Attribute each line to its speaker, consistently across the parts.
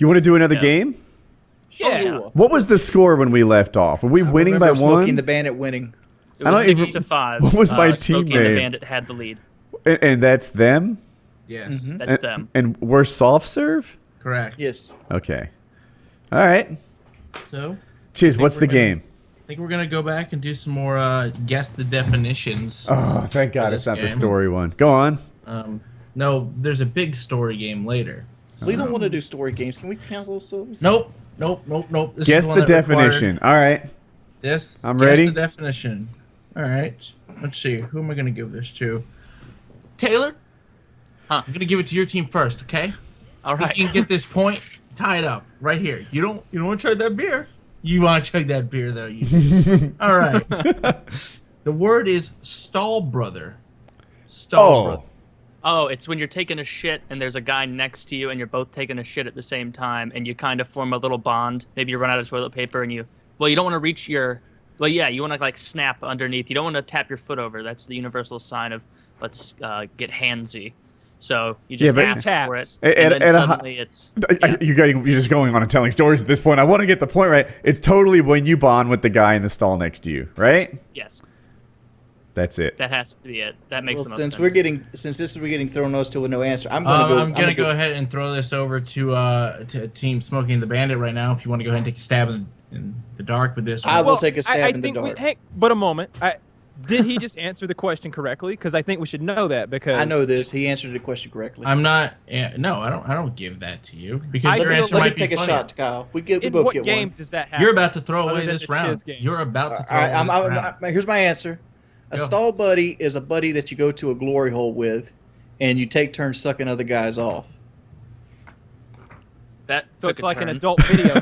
Speaker 1: You want to do another game?
Speaker 2: Yeah.
Speaker 1: What was the score when we left off? Were we winning by
Speaker 3: Smoking
Speaker 1: one?
Speaker 3: the Bandit winning.
Speaker 4: It was 6-5.
Speaker 1: What was my
Speaker 4: Smokey
Speaker 1: teammate?
Speaker 4: and the Bandit had the lead.
Speaker 1: And that's them?
Speaker 2: Yes.
Speaker 4: That's them.
Speaker 1: And we're soft serve?
Speaker 2: Correct.
Speaker 3: Yes.
Speaker 1: Okay. All right.
Speaker 2: So,
Speaker 1: Cheers, what's the game?
Speaker 2: I think we're going to go back and do some more guess the definitions.
Speaker 1: Oh, thank God
Speaker 2: for
Speaker 1: it's
Speaker 2: this
Speaker 1: not the
Speaker 2: game.
Speaker 1: story one. Go on.
Speaker 2: No, there's a big story game later.
Speaker 3: We don't want to do story games. Can we cancel those?
Speaker 2: Nope. This
Speaker 1: Guess
Speaker 2: is one
Speaker 1: the
Speaker 2: that required
Speaker 1: definition. All right.
Speaker 2: This.
Speaker 1: I'm
Speaker 2: guess
Speaker 1: ready.
Speaker 2: the definition. All right. Let's see. Who am I going to give this to? Taylor?
Speaker 4: Huh.
Speaker 2: I'm going to give it to your team first, okay?
Speaker 4: All right.
Speaker 2: You can get this point tied up right here. You don't want to chug that beer? You want to chug that beer, though. All right. The word is stall brother. Stall brother.
Speaker 4: Oh, it's when you're taking a shit and there's a guy next to you and you're both taking a shit at the same time and you kind of form a little bond. Maybe you run out of toilet paper and you don't want to reach your, you want to like snap underneath. You don't want to tap your foot over. That's the universal sign of let's get handsy. So you just ask for it, and then suddenly it's...
Speaker 1: You're just going on and telling stories at this point. I want to get the point right. It's totally when you bond with the guy in the stall next to you, right?
Speaker 4: Yes.
Speaker 1: That's it.
Speaker 4: That has to be it. That makes the most sense.
Speaker 3: Since we're getting thrown us to a no answer, I'm
Speaker 2: gonna go ahead and throw this over to Team Smoking the Bandit right now. If you want to go ahead and take a stab in the dark with this one.
Speaker 3: I will take a stab in the dark.
Speaker 5: Hey, but a moment. Did he just answer the question correctly? Because I think we should know that. Because
Speaker 3: I know this. He answered the question correctly.
Speaker 2: I'm not. No, I don't give that to you because your answer might be
Speaker 3: take
Speaker 2: funny.
Speaker 3: a shot, Kyle. We both
Speaker 5: what
Speaker 3: get
Speaker 5: game
Speaker 3: one.
Speaker 5: does that happen?
Speaker 2: You're about to throw away
Speaker 5: than
Speaker 2: this
Speaker 5: the
Speaker 2: round.
Speaker 5: Chiz game?
Speaker 2: You're about to throw away this round.
Speaker 3: Here's my answer. A stall buddy is a buddy that you go to a glory hole with, and you take turns sucking other guys off.
Speaker 4: That
Speaker 5: So
Speaker 4: took
Speaker 5: it's
Speaker 4: a
Speaker 5: like
Speaker 4: turn.
Speaker 5: an adult video.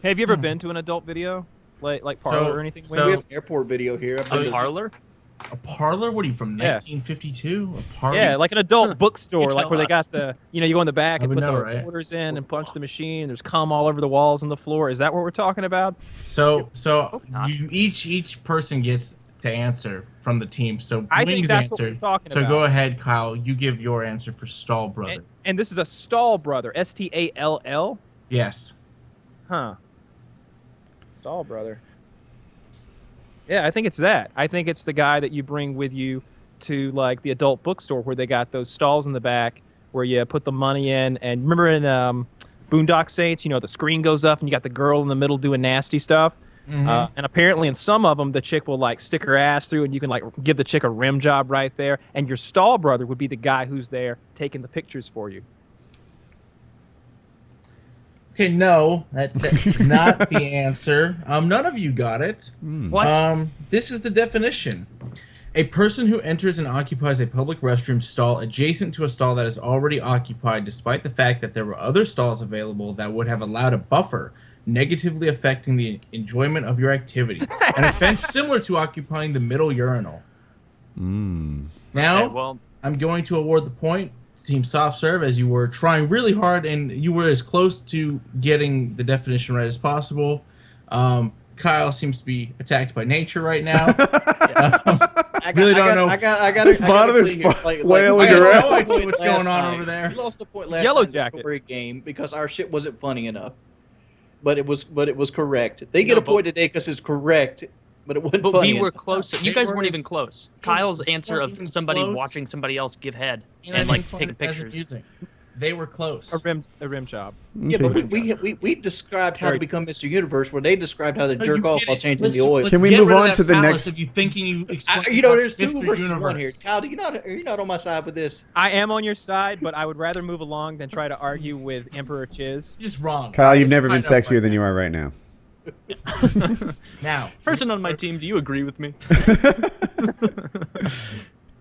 Speaker 5: Have you ever been to an adult video, like Parlor or anything?
Speaker 3: We have an airport video here.
Speaker 4: A parlor?
Speaker 2: A parlor? What are you from? 1952? A parlor?
Speaker 5: Yeah, like an adult bookstore,
Speaker 4: You
Speaker 5: like where they
Speaker 4: tell
Speaker 5: got the, you go in the back
Speaker 2: I
Speaker 5: and
Speaker 2: would
Speaker 5: put
Speaker 2: know,
Speaker 5: the
Speaker 2: right?
Speaker 5: quarters in and punch the machine. There's cum all over the walls and the floor. Is that what we're talking about?
Speaker 2: So
Speaker 4: not.
Speaker 2: each person gets to answer from the team. So
Speaker 5: I think
Speaker 2: Wings
Speaker 5: that's what
Speaker 2: answered.
Speaker 5: we're talking
Speaker 2: so
Speaker 5: about.
Speaker 2: go ahead, Kyle. You give your answer for stall brother.
Speaker 5: And this is a stall brother, Stall.
Speaker 2: Yes.
Speaker 5: Huh. Stall brother. Yeah, I think it's that. I think it's the guy that you bring with you to like the adult bookstore where they got those stalls in the back where you put the money in. And remember in Boondock Saints, the screen goes up and you got the girl in the middle doing nasty stuff. And apparently in some of them, the chick will like stick her ass through and you can like give the chick a rim job right there. And your stall brother would be the guy who's there taking the pictures for you.
Speaker 2: Okay, no, that's not the answer. None of you got it.
Speaker 4: What?
Speaker 2: This is the definition. A person who enters and occupies a public restroom stall adjacent to a stall that is already occupied, despite the fact that there were other stalls available that would have allowed a buffer, negatively affecting the enjoyment of your activity. An offense similar to occupying the middle urinal. Now,
Speaker 4: Okay, well,
Speaker 2: I'm going to award the point to Team Soft Serve as you were trying really hard and you were as close to getting the definition right as possible. Kyle seems to be attacked by nature right now.
Speaker 3: I got
Speaker 1: This monitor's flailing
Speaker 2: I
Speaker 1: around.
Speaker 2: have no idea what's going on over there.
Speaker 3: We lost the point last
Speaker 5: Yellow
Speaker 3: night in the
Speaker 5: Jacket.
Speaker 3: story game because our shit wasn't funny enough. But it was correct. They get a point today because it's correct, but it wasn't
Speaker 4: but
Speaker 3: funny
Speaker 4: we were
Speaker 3: enough.
Speaker 4: closer. You
Speaker 2: They
Speaker 4: guys
Speaker 2: weren't
Speaker 4: weren't
Speaker 2: as-
Speaker 4: even close.
Speaker 2: they
Speaker 4: Kyle's
Speaker 2: weren't
Speaker 4: answer of
Speaker 2: even
Speaker 4: somebody
Speaker 2: close.
Speaker 4: watching somebody else give head
Speaker 2: And
Speaker 4: and
Speaker 2: I
Speaker 4: like
Speaker 2: think
Speaker 4: taking
Speaker 2: fun as
Speaker 4: pictures.
Speaker 2: amusing. They were close.
Speaker 5: A rim job.
Speaker 3: Yeah, but we described how to become Mr. Universe, where they described how to
Speaker 2: No,
Speaker 3: jerk
Speaker 2: you
Speaker 3: off
Speaker 2: didn't.
Speaker 3: while changing
Speaker 2: Let's-
Speaker 3: the oil.
Speaker 2: let's
Speaker 1: Can we
Speaker 2: get
Speaker 1: move
Speaker 2: rid of
Speaker 1: on
Speaker 2: that
Speaker 1: to the
Speaker 2: phallus
Speaker 1: next-
Speaker 2: If you thinking you explained
Speaker 3: There's two
Speaker 2: Mr.
Speaker 3: versus one
Speaker 2: Universe.
Speaker 3: here. Kyle, you're not on my side with this.
Speaker 5: I am on your side, but I would rather move along than try to argue with Emperor Chiz.
Speaker 2: You're just wrong.
Speaker 1: Kyle, you've
Speaker 2: Just
Speaker 1: never been
Speaker 2: tied up
Speaker 1: sexier
Speaker 2: right
Speaker 1: than you are right now.
Speaker 2: now.
Speaker 4: Person on my team, do you agree with me?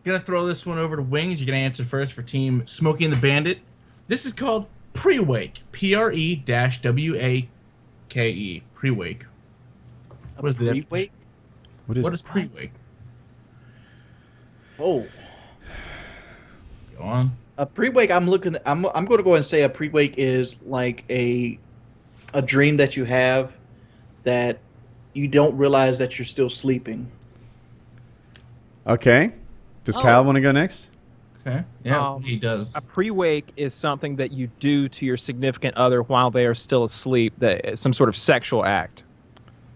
Speaker 2: Gonna throw this one over to Wings. You're gonna answer first for Team Smoking the Bandit. This is called pre-wake. Pre-wake. Pre-wake. What is the definition?
Speaker 3: Pre-wake?
Speaker 2: What is pre-wake?
Speaker 3: Oh,
Speaker 2: Go on.
Speaker 3: a pre-wake. I'm going to go ahead and say a pre-wake is like a dream that you have that you don't realize that you're still sleeping.
Speaker 1: Okay. Does Kyle want to go next?
Speaker 2: Okay. Yeah,
Speaker 5: Um,
Speaker 2: he does.
Speaker 5: A pre-wake is something that you do to your significant other while they are still asleep. That some sort of sexual act.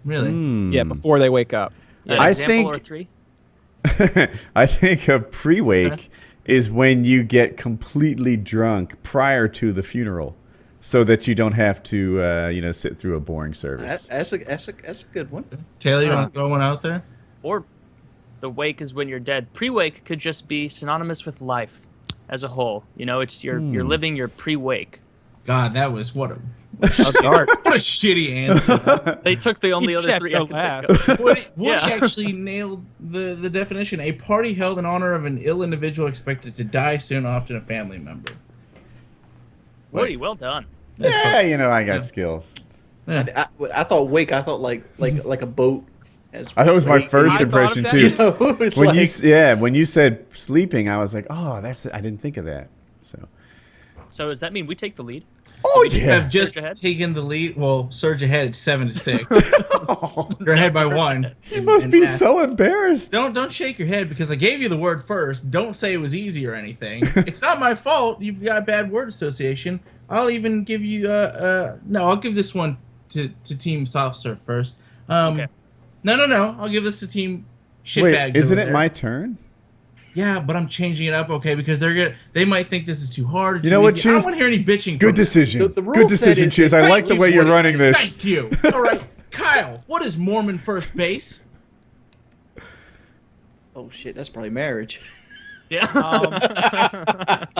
Speaker 2: Really?
Speaker 5: Yeah, before they wake up.
Speaker 4: An
Speaker 1: I
Speaker 4: example
Speaker 1: think-
Speaker 4: or three?
Speaker 1: I think a pre-wake is when you get completely drunk prior to the funeral, so that you don't have to, sit through a boring service.
Speaker 3: That's a good one.
Speaker 2: Taylor, you want to throw one out there?
Speaker 4: Or the wake is when you're dead. Pre-wake could just be synonymous with life as a whole. It's you're living your pre-wake.
Speaker 2: God, that was what a
Speaker 5: Dark.
Speaker 2: what a shitty answer.
Speaker 4: They took the only
Speaker 5: You
Speaker 4: other
Speaker 5: have
Speaker 4: three
Speaker 5: to
Speaker 4: I could
Speaker 5: laugh.
Speaker 4: think of.
Speaker 2: Woody
Speaker 4: Yeah.
Speaker 2: actually nailed the definition. A party held in honor of an ill individual expected to die soon, often a family member.
Speaker 4: Woody, well done.
Speaker 2: That's
Speaker 1: Yeah, I got skills.
Speaker 2: Yeah.
Speaker 3: I thought wake. I thought like a boat. As
Speaker 1: I thought it was my
Speaker 3: wake.
Speaker 1: first
Speaker 5: I
Speaker 1: impression
Speaker 5: thought
Speaker 1: too.
Speaker 5: of that.
Speaker 3: You know, it's
Speaker 1: When
Speaker 3: like,
Speaker 1: when you said sleeping, I was like, oh, I didn't think of that.
Speaker 4: So does that mean we take the lead?
Speaker 1: Oh
Speaker 2: You have just
Speaker 4: Surge ahead?
Speaker 2: taken the lead. Well, surge ahead. It's 7-6. You're ahead by
Speaker 4: Surge
Speaker 2: one.
Speaker 4: ahead.
Speaker 1: You must be so embarrassed.
Speaker 2: Don't shake your head because I gave you the word first. Don't say it was easy or anything. It's not my fault. You've got bad word association. I'll even give you no. I'll give this one to Team Soft Serve first.
Speaker 4: Okay.
Speaker 2: No. I'll give this to Team Shitbags.
Speaker 1: Wait, isn't
Speaker 2: over
Speaker 1: it
Speaker 2: there.
Speaker 1: my turn?
Speaker 2: Yeah, but I'm changing it up, okay? Because they might think this is too hard.
Speaker 1: You know what,
Speaker 2: easy. I don't
Speaker 1: Chiz?
Speaker 2: want to hear any bitching.
Speaker 1: Good
Speaker 2: from
Speaker 1: decision.
Speaker 3: The
Speaker 1: Good
Speaker 3: rule said
Speaker 1: decision,
Speaker 3: it-
Speaker 1: Chiz. I
Speaker 2: Thank
Speaker 1: like the
Speaker 2: you,
Speaker 1: way you're
Speaker 2: Woody.
Speaker 1: running this.
Speaker 2: Thank you. All right, Kyle. What is Mormon first base?
Speaker 3: oh shit, that's probably marriage.
Speaker 4: Yeah.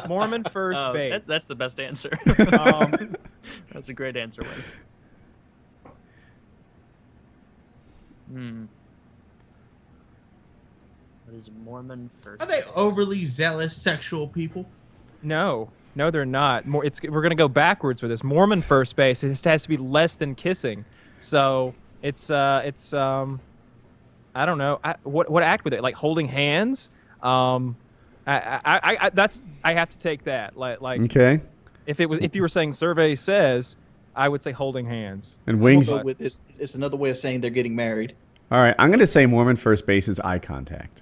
Speaker 5: Mormon first
Speaker 4: Oh,
Speaker 5: base.
Speaker 4: that's the best answer.
Speaker 5: Um,
Speaker 4: That's a great answer, Wins. What is Mormon first?
Speaker 2: Are they
Speaker 4: base?
Speaker 2: overly zealous sexual people?
Speaker 5: no, they're not. We're gonna go backwards for this. Mormon first base. It just has to be less than kissing. So it's I don't know. What act with it? Like holding hands? I have to take that. Like
Speaker 1: Okay.
Speaker 5: if you were saying survey says, I would say holding hands.
Speaker 1: And
Speaker 3: We'll
Speaker 1: wings.
Speaker 3: go with this. It's another way of saying they're getting married.
Speaker 1: All right, I'm going to say Mormon first base is eye contact.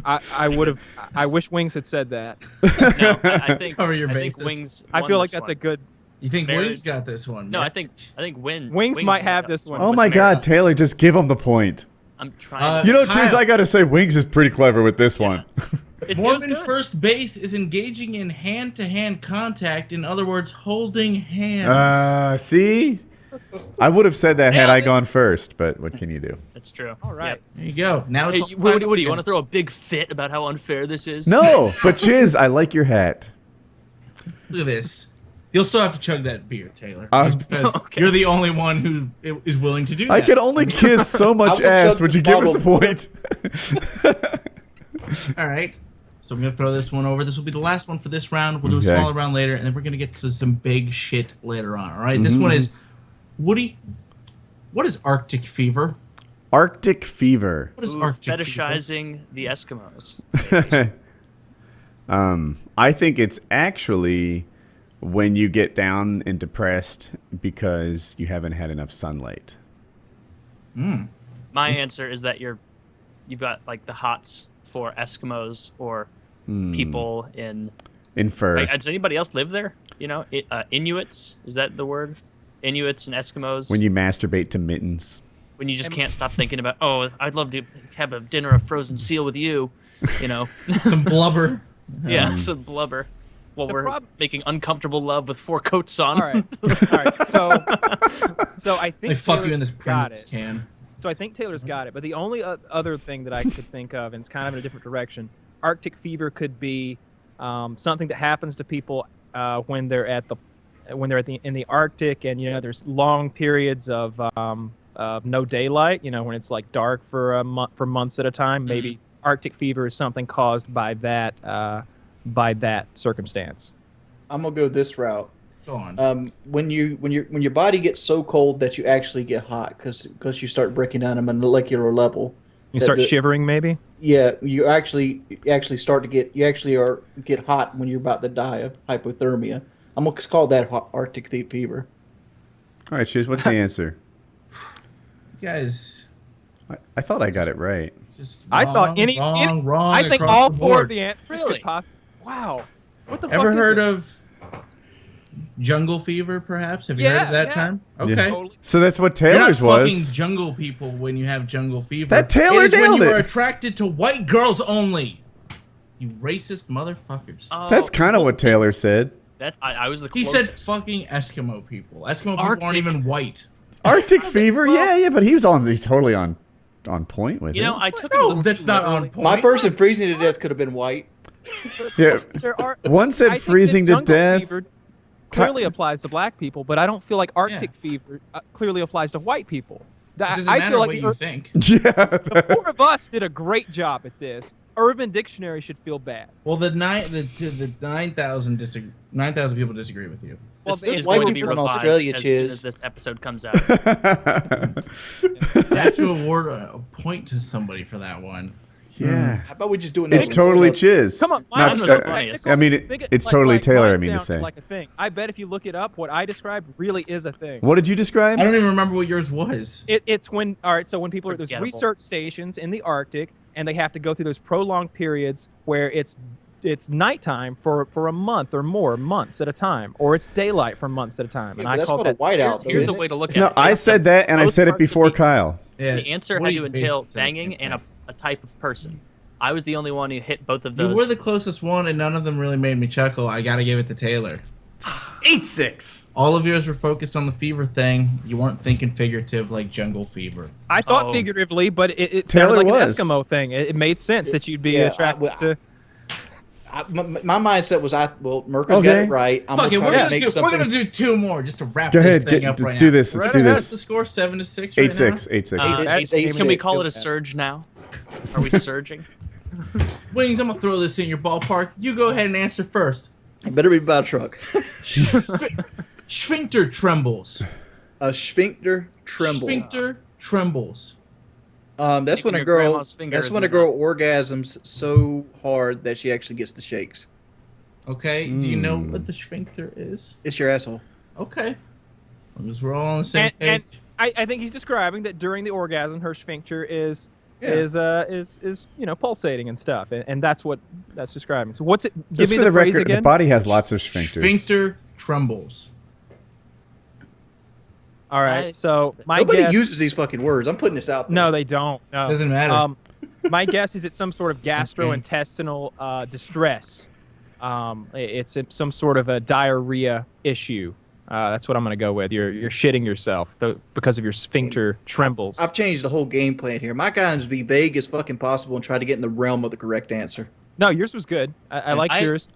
Speaker 5: I would have. I wish Wings had said that.
Speaker 4: No, I think
Speaker 2: Cover your
Speaker 4: I think
Speaker 2: bases.
Speaker 4: Wings.
Speaker 5: I
Speaker 4: won
Speaker 5: feel like
Speaker 4: this
Speaker 5: that's
Speaker 4: one.
Speaker 5: a good.
Speaker 2: You think
Speaker 4: Marriage.
Speaker 2: Wings got this one?
Speaker 4: No,
Speaker 2: man?
Speaker 4: I think
Speaker 5: Wings might have this one.
Speaker 1: Oh
Speaker 4: with
Speaker 1: my
Speaker 4: marriage.
Speaker 1: God, Taylor, just give him the point.
Speaker 4: I'm trying.
Speaker 1: You know,
Speaker 2: Kyle.
Speaker 1: Chiz, I got to say Wings is pretty clever with this one.
Speaker 4: It feels
Speaker 2: Mormon
Speaker 4: good.
Speaker 2: first base is engaging in hand-to-hand contact. In other words, holding hands.
Speaker 1: See? I would have said that had
Speaker 4: Yeah.
Speaker 1: I gone first, but what can you do?
Speaker 4: That's true.
Speaker 5: All right.
Speaker 4: Yep.
Speaker 2: There you go. Now it's
Speaker 4: Hey,
Speaker 2: all
Speaker 4: what
Speaker 2: tied
Speaker 4: do
Speaker 2: up
Speaker 4: you want to
Speaker 2: again.
Speaker 4: throw a big fit about how unfair this is?
Speaker 1: No, but Chiz, I like your hat.
Speaker 2: Look at this. You'll still have to chug that beer, Taylor.
Speaker 1: Um,
Speaker 2: Just because
Speaker 4: Okay.
Speaker 2: you're the only one who is willing to do that.
Speaker 1: I can only kiss so much
Speaker 3: will
Speaker 1: ass.
Speaker 3: chug
Speaker 1: Would
Speaker 3: this
Speaker 1: you give us a
Speaker 3: bottle.
Speaker 1: point?
Speaker 2: All right. So I'm going to throw this one over. This will be the last one for this round. We'll do a
Speaker 1: Okay.
Speaker 2: smaller round later, and then we're going to get to some big shit later on. All right. This one is Woody. What is Arctic fever?
Speaker 1: Arctic fever.
Speaker 2: What is
Speaker 4: Ooh,
Speaker 2: Arctic fever?
Speaker 4: fetishizing the Eskimos.
Speaker 1: I think it's actually when you get down and depressed because you haven't had enough sunlight.
Speaker 4: My answer is that you've got like the hots for Eskimos or people in.
Speaker 1: Infer.
Speaker 4: Like, does anybody else live there? Inuits, is that the word? Inuits and Eskimos.
Speaker 1: When you masturbate to mittens.
Speaker 4: When you just can't stop thinking about, oh, I'd love to have a dinner of frozen seal with you.
Speaker 2: Some blubber.
Speaker 4: Yeah, some blubber. While
Speaker 5: The
Speaker 4: we're
Speaker 5: prob-
Speaker 4: making uncomfortable love with 4 coats on.
Speaker 5: All right. All right. So I think
Speaker 2: They fuck you in
Speaker 5: Taylor's
Speaker 2: this
Speaker 5: got
Speaker 2: Pringles
Speaker 5: it.
Speaker 2: can.
Speaker 5: So I think Taylor's got it. But the only other thing that I could think of, and it's kind of in a different direction, Arctic fever could be something that happens to people when they're in the Arctic, and there's long periods of no daylight. When it's like dark for months at a time. Maybe Arctic fever is something caused by that circumstance.
Speaker 3: I'm gonna go this route.
Speaker 2: Go on.
Speaker 3: When your body gets so cold that you actually get hot because you start breaking down at a molecular level.
Speaker 5: You
Speaker 3: that
Speaker 5: start
Speaker 3: the-
Speaker 5: shivering, maybe.
Speaker 3: Yeah, you actually get hot when you're about to die of hypothermia. I'm gonna call that Arctic fever.
Speaker 1: All right, Chiz, what's the answer?
Speaker 2: You guys
Speaker 1: I thought I got it right.
Speaker 2: Just
Speaker 5: I thought
Speaker 2: wrong.
Speaker 5: I think
Speaker 2: across
Speaker 5: all
Speaker 2: the
Speaker 5: four
Speaker 2: board.
Speaker 5: of the answers
Speaker 4: Really?
Speaker 5: could possibly. Wow. What the fuck?
Speaker 2: Ever
Speaker 5: is
Speaker 2: heard
Speaker 5: it?
Speaker 2: of jungle fever? Perhaps have you heard of that
Speaker 5: Yeah.
Speaker 2: term?
Speaker 1: Yeah.
Speaker 2: Okay.
Speaker 5: Totally.
Speaker 1: So that's what
Speaker 2: You're not
Speaker 1: Taylor's
Speaker 2: fucking
Speaker 1: was.
Speaker 2: jungle people when you have jungle fever.
Speaker 1: That Taylor
Speaker 2: it is when
Speaker 1: nailed
Speaker 2: you
Speaker 1: it.
Speaker 2: are attracted to white girls only. You racist motherfuckers.
Speaker 1: That's kind of what Taylor said.
Speaker 4: That I was the
Speaker 2: He
Speaker 4: closest.
Speaker 2: said fucking Eskimo people. Eskimo people
Speaker 4: Arctic.
Speaker 2: aren't even white.
Speaker 1: Arctic fever, yeah, but he's totally on point with
Speaker 4: You
Speaker 1: it.
Speaker 4: know, I took it a
Speaker 2: No,
Speaker 4: little
Speaker 2: that's
Speaker 4: too
Speaker 2: not
Speaker 4: literally.
Speaker 2: on point.
Speaker 3: My person freezing to death could have been white.
Speaker 1: Yeah.
Speaker 5: There are.
Speaker 1: One said
Speaker 5: I think that
Speaker 1: freezing to
Speaker 5: jungle
Speaker 1: death.
Speaker 5: fever clearly applies to black people, but I don't feel like Arctic fever clearly applies to white people.
Speaker 2: It doesn't
Speaker 5: I
Speaker 2: matter
Speaker 5: feel like
Speaker 2: what you think.
Speaker 1: Yeah.
Speaker 5: the four of us did a great job at this. Urban Dictionary should feel bad.
Speaker 2: Well, the 9,000 people disagree with you.
Speaker 5: Well,
Speaker 4: This
Speaker 5: it's
Speaker 4: is
Speaker 3: white
Speaker 4: going to be
Speaker 3: people in
Speaker 4: revised
Speaker 3: Australia,
Speaker 4: as soon
Speaker 3: Chiz.
Speaker 4: as this episode comes out.
Speaker 2: You have to award a point to somebody for that one.
Speaker 1: Yeah.
Speaker 3: How about we just do another
Speaker 1: It's
Speaker 3: one?
Speaker 1: totally Chiz.
Speaker 5: Come on,
Speaker 1: Not-
Speaker 4: mine was the funniest.
Speaker 1: I mean, it's totally Taylor, I mean to say.
Speaker 5: Like a thing. I bet if you look it up, what I described really is a thing.
Speaker 1: What did you describe?
Speaker 2: I don't even remember what yours was.
Speaker 5: It's when so when people are there's
Speaker 4: Forgettable.
Speaker 5: research stations in the Arctic and they have to go through those prolonged periods where it's nighttime for a month or more months at a time, or it's daylight for months at a time.
Speaker 3: Yeah,
Speaker 5: And
Speaker 3: but
Speaker 5: I
Speaker 3: that's
Speaker 5: call
Speaker 3: called a
Speaker 5: that
Speaker 3: whiteout.
Speaker 4: Here's
Speaker 3: though,
Speaker 4: a way to look at
Speaker 1: No,
Speaker 4: it.
Speaker 1: I said that, and I
Speaker 5: Both
Speaker 1: said it
Speaker 5: parts of
Speaker 1: before
Speaker 5: me-
Speaker 1: Kyle.
Speaker 2: Yeah.
Speaker 4: The answer
Speaker 2: What
Speaker 4: had
Speaker 2: do
Speaker 4: to
Speaker 2: you
Speaker 4: entail
Speaker 2: basically say the
Speaker 4: banging
Speaker 2: same
Speaker 4: and
Speaker 2: thing?
Speaker 4: a type of person. I was the only one who hit both of
Speaker 2: You
Speaker 4: those.
Speaker 2: were the closest one, and none of them really made me chuckle. I gotta give it to Taylor.
Speaker 1: 8-6.
Speaker 2: All of yours were focused on the fever thing. You weren't thinking figurative like jungle fever.
Speaker 5: I thought
Speaker 4: Oh.
Speaker 5: figuratively, but it
Speaker 1: Taylor
Speaker 5: sounded like
Speaker 1: was.
Speaker 5: an Eskimo thing. It made sense that you'd be
Speaker 3: Yeah,
Speaker 5: attracted to.
Speaker 3: my mindset was, Merker's got
Speaker 1: Okay.
Speaker 3: it right. I'm
Speaker 2: Fuck it,
Speaker 3: gonna try to make
Speaker 2: we're
Speaker 3: something.
Speaker 2: gonna do two more just to wrap
Speaker 1: Go
Speaker 2: this
Speaker 1: ahead,
Speaker 2: thing up
Speaker 1: let's
Speaker 2: right
Speaker 1: do
Speaker 2: now.
Speaker 1: this, let's
Speaker 2: Right
Speaker 1: do
Speaker 2: now,
Speaker 1: this.
Speaker 2: What's the score? 7-6 right
Speaker 1: 8-6.
Speaker 2: now?
Speaker 1: 8-6.
Speaker 4: Can we call it a
Speaker 3: Yeah.
Speaker 4: surge now? Are we surging?
Speaker 2: Wings, I'm gonna throw this in your ballpark. You go ahead and answer first.
Speaker 3: It better be about a truck.
Speaker 2: Sphincter trembles.
Speaker 3: A sphincter tremble.
Speaker 2: Sphincter trembles.
Speaker 3: That's
Speaker 4: Sticking
Speaker 3: when a
Speaker 4: your
Speaker 3: girl.
Speaker 4: grandma's finger
Speaker 3: That's
Speaker 4: in
Speaker 3: when
Speaker 4: the
Speaker 3: a girl orgasms so hard that she actually gets the shakes.
Speaker 2: Okay, do you know what the sphincter is?
Speaker 3: It's your asshole.
Speaker 2: Okay. Because we're all on the same
Speaker 5: And
Speaker 2: page.
Speaker 5: I think he's describing that during the orgasm, her sphincter is
Speaker 2: Yeah.
Speaker 5: pulsating and stuff, and that's what that's describing. So what's it? Give
Speaker 1: Just
Speaker 5: me
Speaker 1: for
Speaker 5: the
Speaker 1: the
Speaker 5: phrase
Speaker 1: record, the
Speaker 5: again.
Speaker 1: body has lots of sphincters.
Speaker 2: Sphincter trembles.
Speaker 5: All right.
Speaker 4: I-
Speaker 5: So my
Speaker 3: Nobody
Speaker 5: guess.
Speaker 3: uses these fucking words. I'm putting this out there.
Speaker 5: No, they don't. No.
Speaker 2: Doesn't matter.
Speaker 5: My guess is it's some sort of gastrointestinal distress. It's some sort of a diarrhea issue. That's what I'm going to go with. You're shitting yourself because of your sphincter trembles.
Speaker 3: I've changed the whole game plan here. My guy is to be vague as fucking possible and try to get in the realm of the correct answer.
Speaker 5: No, yours was good. I like
Speaker 4: I-
Speaker 5: yours.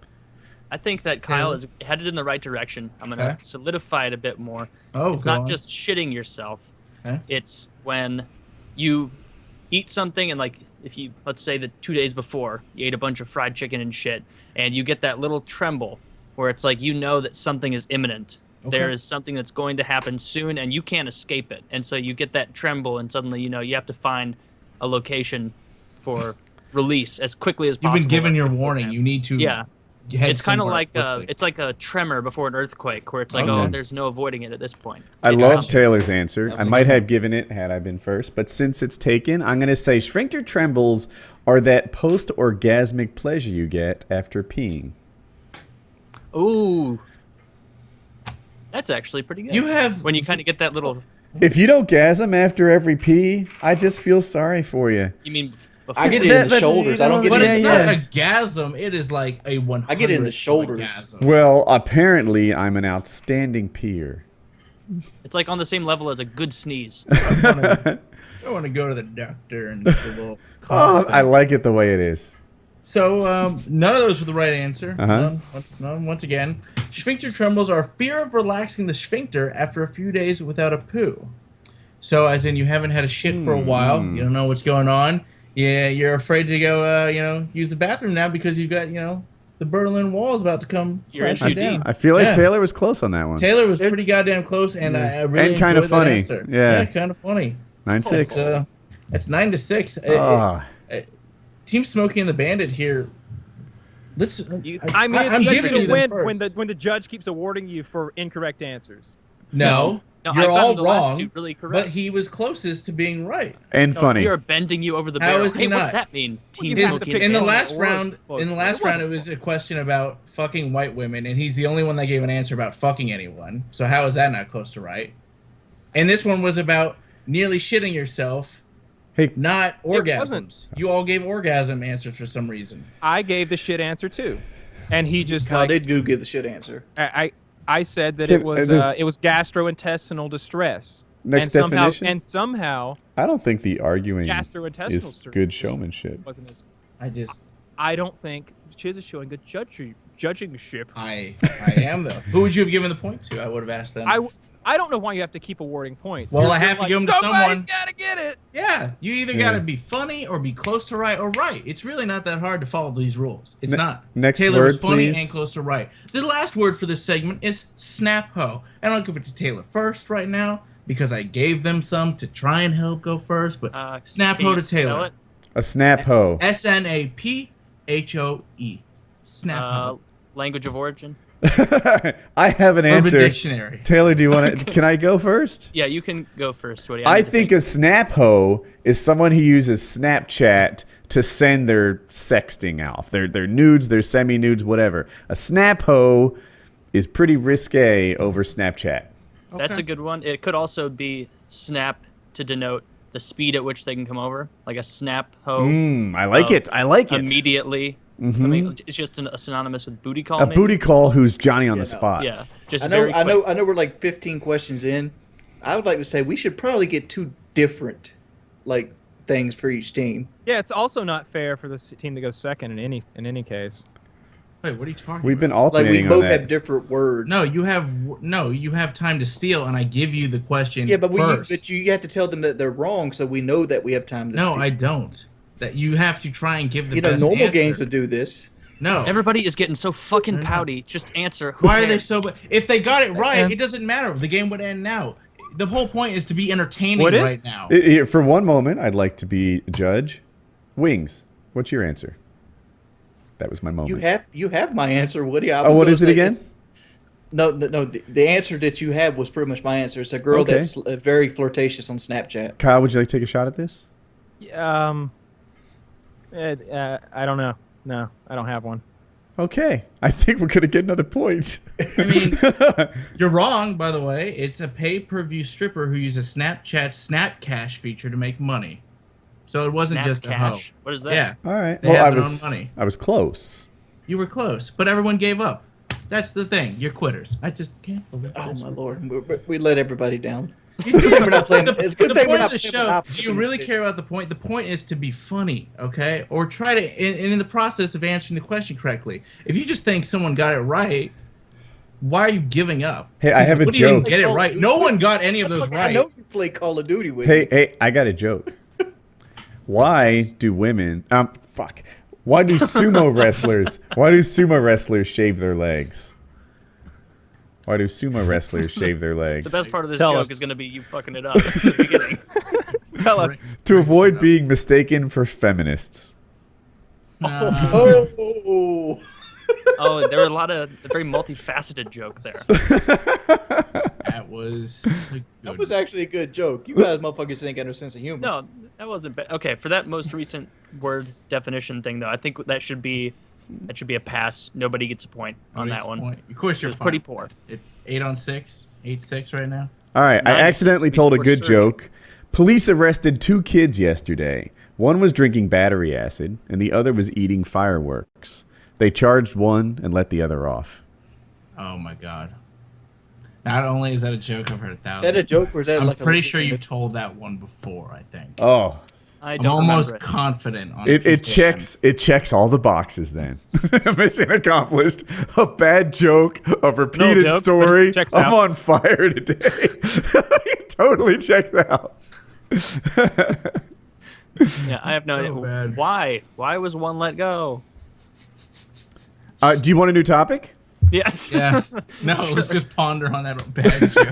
Speaker 4: I think that Kyle is headed in the right direction. I'm going to
Speaker 2: Okay.
Speaker 4: solidify it a bit more.
Speaker 2: Oh,
Speaker 4: It's
Speaker 2: go
Speaker 4: not
Speaker 2: on.
Speaker 4: just shitting yourself.
Speaker 2: Okay.
Speaker 4: It's when you eat something and like if you let's say that 2 days before you ate a bunch of fried chicken and shit and you get that little tremble where it's like you know that something is imminent.
Speaker 2: Okay.
Speaker 4: There is something that's going to happen soon and you can't escape it. And so you get that tremble and suddenly you know you have to find a location for release as quickly as
Speaker 2: You've
Speaker 4: possible.
Speaker 2: been given your warning. You need to.
Speaker 4: Yeah.
Speaker 2: Head
Speaker 4: It's kind of
Speaker 2: somewhere
Speaker 4: like
Speaker 2: quickly.
Speaker 4: it's like a tremor before an earthquake where it's like
Speaker 2: Okay.
Speaker 4: oh there's no avoiding it at this point.
Speaker 1: I
Speaker 4: It's
Speaker 1: love
Speaker 4: just-
Speaker 1: Taylor's answer.
Speaker 2: That
Speaker 1: I
Speaker 2: was a
Speaker 1: might
Speaker 2: good
Speaker 1: have given it had I been first, but since it's taken, I'm going to say sphincter trembles are that post-orgasmic pleasure you get after peeing.
Speaker 4: Ooh. That's actually pretty good.
Speaker 2: You have.
Speaker 4: when you kind of get that little
Speaker 1: If you don't gasm after every pee, I just feel sorry for you.
Speaker 4: you mean before
Speaker 3: I get it in
Speaker 1: That-
Speaker 3: the
Speaker 1: that's-
Speaker 3: shoulders. I don't get
Speaker 2: But
Speaker 3: it
Speaker 1: Yeah,
Speaker 2: it's
Speaker 3: in
Speaker 2: not
Speaker 1: yeah.
Speaker 2: a gasm. It is like a 100.
Speaker 3: I get it in the shoulders.
Speaker 2: Gasm.
Speaker 1: Well, apparently I'm an outstanding peer.
Speaker 4: it's like on the same level as a good sneeze.
Speaker 2: I want to go to the doctor and get a little.
Speaker 1: Oh,
Speaker 2: cough.
Speaker 1: I like it the way it is.
Speaker 2: So none of those were the right answer.
Speaker 1: Uh-huh.
Speaker 2: None, once again, sphincter trembles are fear of relaxing the sphincter after a few days without a poo. So, as in, you haven't had a shit for a while. You don't know what's going on. Yeah, you're afraid to go, use the bathroom now because you've got, the Berlin Wall is about to come.
Speaker 4: You're in
Speaker 2: crashing
Speaker 4: too
Speaker 2: down.
Speaker 4: deep.
Speaker 1: I feel like
Speaker 2: Yeah.
Speaker 1: Taylor was close on that one.
Speaker 2: Taylor was pretty goddamn close, and I really
Speaker 1: And kinda
Speaker 2: enjoyed that
Speaker 1: funny.
Speaker 2: answer.
Speaker 1: Yeah.
Speaker 2: kind of funny.
Speaker 1: 9-6.
Speaker 2: It's 9-6.
Speaker 1: Ah.
Speaker 2: Team Smokey and the Bandit here. Let's.
Speaker 5: I mean,
Speaker 2: I'm
Speaker 5: it's
Speaker 2: giving
Speaker 5: easy
Speaker 2: you
Speaker 5: to win
Speaker 2: them
Speaker 5: when
Speaker 2: first.
Speaker 5: the judge keeps awarding you for incorrect answers.
Speaker 2: No,
Speaker 4: No,
Speaker 2: You're
Speaker 4: I've gotten
Speaker 2: all
Speaker 4: the last
Speaker 2: wrong,
Speaker 4: two really correct.
Speaker 2: but he was closest to being right.
Speaker 1: And
Speaker 4: No,
Speaker 1: funny.
Speaker 4: We are bending you over the
Speaker 2: How
Speaker 4: barrel.
Speaker 2: is he
Speaker 4: Hey, what's
Speaker 2: not?
Speaker 4: that mean? Team
Speaker 5: you have to
Speaker 4: Smokey
Speaker 5: pick
Speaker 2: In the
Speaker 4: Band.
Speaker 2: last
Speaker 5: It was
Speaker 2: round,
Speaker 5: close,
Speaker 2: in the
Speaker 5: but it
Speaker 2: last round, it
Speaker 5: wasn't
Speaker 2: was a
Speaker 5: close.
Speaker 2: question about fucking white women, and he's the only one that gave an answer about fucking anyone. So how is that not close to right? And this one was about nearly shitting yourself,
Speaker 1: Hey,
Speaker 2: not
Speaker 5: It wasn't.
Speaker 2: orgasms. You all gave orgasm answers for some reason.
Speaker 5: I gave the shit answer too, and he just
Speaker 3: How
Speaker 5: like
Speaker 3: did you give the shit answer?
Speaker 5: I said that
Speaker 1: Can-
Speaker 5: it was gastrointestinal distress.
Speaker 1: Next
Speaker 5: and
Speaker 1: definition?
Speaker 5: Somehow
Speaker 1: I don't think the arguing
Speaker 5: gastrointestinal
Speaker 1: is
Speaker 5: distress
Speaker 1: good showmanship.
Speaker 5: wasn't as.
Speaker 2: I
Speaker 5: don't think Chiz is showing good judgingship.
Speaker 2: I am though. Who would you have given the point to? I would have asked them.
Speaker 5: I don't know why you have to keep awarding points.
Speaker 2: Well,
Speaker 5: You're
Speaker 2: I have to
Speaker 5: like,
Speaker 2: give 'em to
Speaker 5: somebody's
Speaker 2: someone.
Speaker 5: got to get it.
Speaker 2: Yeah, you either
Speaker 1: Yeah.
Speaker 2: got to be funny or be close to right or right. It's really not that hard to follow these rules. It's not.
Speaker 1: next
Speaker 2: Taylor was
Speaker 1: word,
Speaker 2: funny
Speaker 1: please.
Speaker 2: and close to right. The last word for this segment is snap ho, and I'll give it to Taylor first right now because I gave them some to try and help go first. But snap
Speaker 4: Can
Speaker 2: ho
Speaker 4: you
Speaker 2: to
Speaker 4: spell
Speaker 2: Taylor.
Speaker 4: it?
Speaker 1: A snap hoe.
Speaker 2: SNAPHOE. Snap ho.
Speaker 4: Language of origin.
Speaker 1: I have an
Speaker 2: Urban
Speaker 1: answer.
Speaker 2: Dictionary.
Speaker 1: Taylor, do you want to? Can I go first?
Speaker 4: Yeah, you can go first, Woody.
Speaker 1: I
Speaker 4: need to
Speaker 1: think a snap hoe is someone who uses Snapchat to send their sexting off, their nudes, their semi nudes, whatever. A snap hoe is pretty risque over Snapchat.
Speaker 4: That's
Speaker 2: Okay.
Speaker 4: a good one. It could also be snap to denote the speed at which they can come over, like a snap hoe.
Speaker 1: I like it. I like it.
Speaker 4: Immediately. I mean, it's just a synonymous with booty call.
Speaker 1: A
Speaker 4: maybe?
Speaker 1: booty call who's Johnny on the
Speaker 3: no.
Speaker 1: spot.
Speaker 4: Yeah, just
Speaker 3: I know,
Speaker 4: very quick.
Speaker 3: I know we're like 15 questions in. I would like to say we should probably get two different, like, things for each team.
Speaker 5: Yeah, it's also not fair for this team to go second in any case.
Speaker 2: Wait, what are you talking
Speaker 1: We've been
Speaker 2: about?
Speaker 3: Like we
Speaker 1: alternating on
Speaker 3: both
Speaker 1: that.
Speaker 3: have different words.
Speaker 2: No, you have time to steal, and I give you the question.
Speaker 3: Yeah, but
Speaker 2: first.
Speaker 3: you have to tell them that they're wrong, so we know that we have time to
Speaker 2: No,
Speaker 3: steal.
Speaker 2: I don't. That you have to try and give the
Speaker 3: You know,
Speaker 2: best
Speaker 3: normal
Speaker 2: answer.
Speaker 3: games would do this.
Speaker 2: No.
Speaker 4: Everybody is getting so fucking pouty. Just answer. Who
Speaker 2: Why are they
Speaker 4: cares?
Speaker 2: so? If they got it right,
Speaker 5: Yeah.
Speaker 2: it doesn't matter. The game would end now. The whole point is to be entertaining
Speaker 5: Would it?
Speaker 2: right now.
Speaker 1: Here, for one moment, I'd like to be a judge. Wings. What's your answer? That was my moment.
Speaker 3: You have my answer, Woody. I
Speaker 1: Oh,
Speaker 3: was
Speaker 1: what
Speaker 3: gonna
Speaker 1: is it
Speaker 3: say
Speaker 1: again?
Speaker 3: this- No. The answer that you had was pretty much my answer. It's a girl
Speaker 1: Okay.
Speaker 3: that's very flirtatious on Snapchat.
Speaker 1: Kyle, would you like to take a shot at this?
Speaker 5: I don't know. No, I don't have one.
Speaker 1: Okay. I think we're going to get another point.
Speaker 2: I mean, you're wrong, by the way. It's a pay-per-view stripper who uses Snapchat's Snap Cash feature to make money. So it wasn't
Speaker 4: Snap
Speaker 2: just a hoe.
Speaker 4: cash. What is that?
Speaker 2: Yeah,
Speaker 1: All right.
Speaker 2: They
Speaker 1: Well,
Speaker 2: have
Speaker 1: I
Speaker 2: their
Speaker 1: was
Speaker 2: own money.
Speaker 1: I was close.
Speaker 2: you were close, but everyone gave up. That's the thing. You're quitters. I just can't believe
Speaker 3: Oh
Speaker 2: this.
Speaker 3: my lord, we let everybody down.
Speaker 2: You see,
Speaker 3: We're not playing- it's a good
Speaker 2: the
Speaker 3: thing we're
Speaker 2: point
Speaker 3: not
Speaker 2: of the
Speaker 3: playing
Speaker 2: show.
Speaker 3: Monopoly.
Speaker 2: Do you really care about the point? The point is to be funny, okay? Or try to, in the process of answering the question correctly. If you just think someone got it right, why are you giving up?
Speaker 1: Hey, I have a
Speaker 2: Woody didn't
Speaker 1: joke.
Speaker 2: get it right. No one got any of those
Speaker 3: Look,
Speaker 2: right.
Speaker 3: I know you play Call of Duty with
Speaker 1: Hey,
Speaker 3: me.
Speaker 1: hey, I got a joke. Why do women Why do sumo wrestlers shave their legs? Why do sumo wrestlers shave their legs?
Speaker 4: The best part of this
Speaker 5: Tell
Speaker 4: joke
Speaker 5: us.
Speaker 4: is going to be you fucking it up at the beginning.
Speaker 5: Tell us.
Speaker 1: To avoid being mistaken for feminists.
Speaker 3: Oh,
Speaker 4: Oh, there were a lot of a very multifaceted joke there.
Speaker 2: That was
Speaker 3: that was actually a good joke. You guys motherfuckers ain't got no sense of humor.
Speaker 4: No, that wasn't bad. Okay, for that most recent word definition thing, though, I think that should be a pass. Nobody gets a point on that one.
Speaker 2: Of course, you're
Speaker 4: It was pretty
Speaker 2: fine.
Speaker 4: poor.
Speaker 2: It's 8-6, 8-6 right now.
Speaker 1: All right, I
Speaker 4: 96
Speaker 1: accidentally
Speaker 4: we
Speaker 1: told a
Speaker 4: score
Speaker 1: good
Speaker 4: surging.
Speaker 1: joke. Police arrested 2 kids yesterday. One was drinking battery acid, and the other was eating fireworks. They charged one and let the other off.
Speaker 2: Oh my god! Not only is that a joke, I've heard 1,000.
Speaker 3: Is that a joke or is that
Speaker 2: I'm
Speaker 3: like
Speaker 2: pretty
Speaker 3: a
Speaker 2: sure you've told that one before. I think.
Speaker 1: Oh,
Speaker 4: I
Speaker 2: I'm
Speaker 4: don't
Speaker 2: almost
Speaker 4: remember it.
Speaker 2: confident on
Speaker 1: it
Speaker 2: PKA.
Speaker 1: checks all the boxes then. Mission accomplished. A bad joke, a repeated
Speaker 5: joke, but
Speaker 1: story.
Speaker 5: it checks
Speaker 1: I'm
Speaker 5: out.
Speaker 1: on fire today. It totally checks out.
Speaker 4: Yeah, I have no
Speaker 2: So
Speaker 4: idea.
Speaker 2: bad.
Speaker 4: Why? Why was one let go?
Speaker 1: Do you want a new topic?
Speaker 4: Yes.
Speaker 2: Yes. No, let's just ponder on that bad joke.